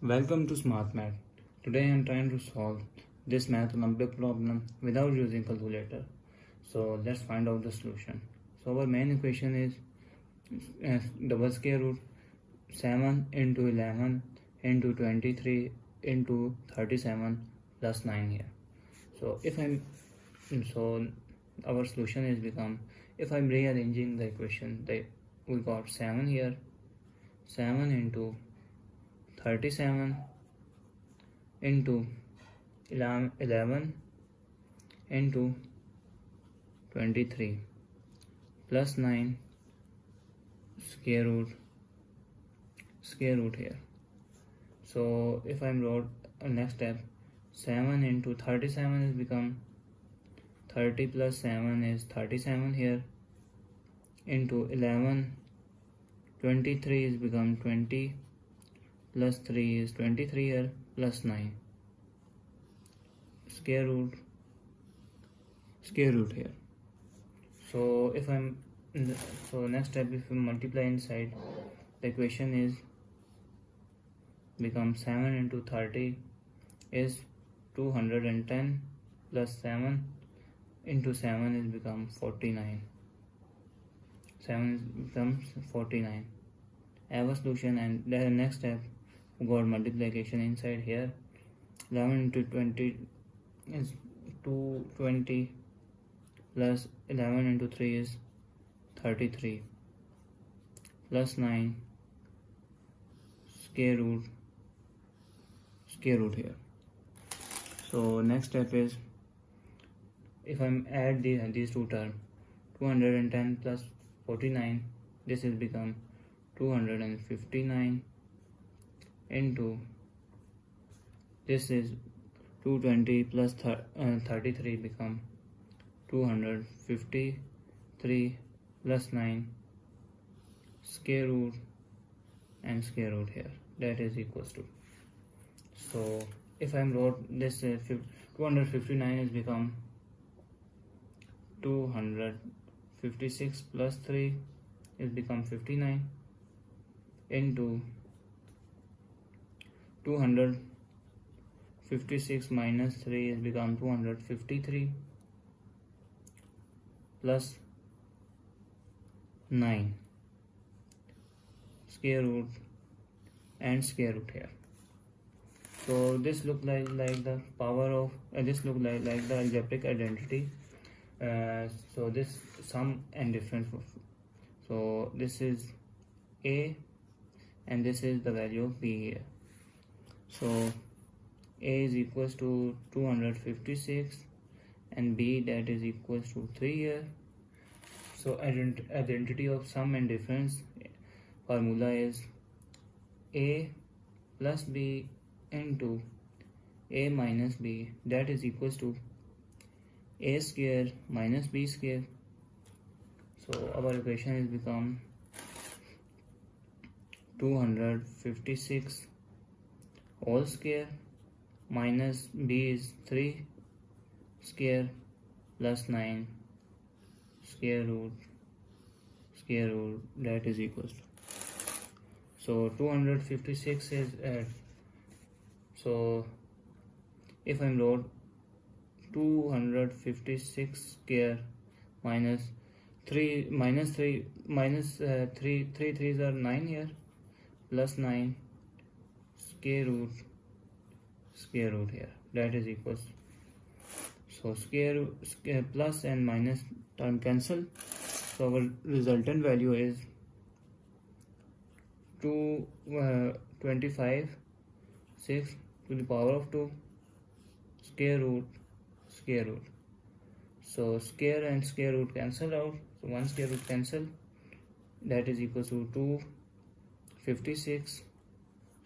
Welcome to Smart Math. Today I am trying to solve this Math Olympiad problem without using calculator. So let's find out the solution. So our main equation is double square root 7 into 11 into 23 into 37 plus 9 here. So our solution is become, if I'm rearranging the equation, we got 7 here, 7 into 37 into 11 into 23 plus 9 square root here. So if I wrote next step, 7 into 37 is become 30 plus 7 is 37 here, into 11 23 is become 20 plus 3 is 23 here, plus 9 square root here. So next step, if we multiply inside, the equation is become 7 into 30 is 210 plus 7 into 7 is become 49. 7 becomes 49. I have a solution, and the next step we got multiplication inside here. 11 into 20 is 220 plus 11 into 3 is 33 plus 9 square root here. So next step is, if I add these two terms, 210 plus 49, this is become 259 into this is 220 plus 33 become 253 plus 9 square root and square root here, that is equals to. So if I wrote this 259 is become 256 plus 3 is become 59 into 256 minus 3 is become 253 plus 9 square root and square root here. So this look like the power of this look like the algebraic identity. So this sum and difference. So this is A and this is the value of B here. So A is equals to 256 and B, that is equals to 3 here. So identity of sum and difference formula is A plus B into A minus B, that is equals to A square minus B square. So our equation is become 256 whole square minus B is 3 square plus 9 square root, that is equals to. So 256 is so if I wrote 256 square minus 3 threes are 9 here, plus 9 square root here, that is equals. So square plus and minus term cancel. So our resultant value is 225 6 to the power of 2 square root. So square and square root cancel out, so one square root cancel, that is equal to 256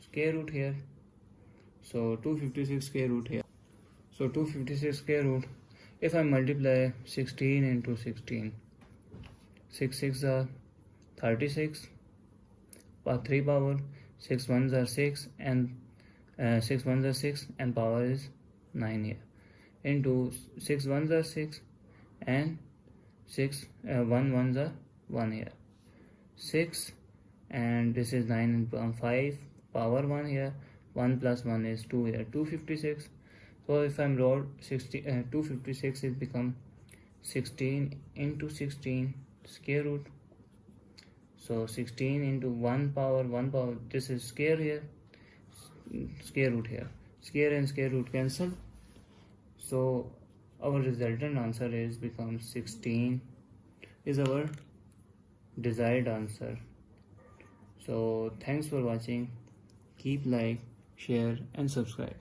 square root here. So 256 square root here. So 256 square root, if I multiply 16 into 16, 6 6 are 36, 3 power, 6 ones are 6 and 6 ones are 6 and power is 9 here, into 6 ones are 6 and 6 1 ones are 1 here, 6 and this is 9 and 5 power 1 here, 1 plus 1 is 2 here, 256. So if I'm wrote 256, it become 16 into 16 square root. So 16 into 1 power, this is square here, square root here, square and square root cancel. So our resultant answer is become 16 is our desired answer. So thanks for watching. Keep like, share and subscribe.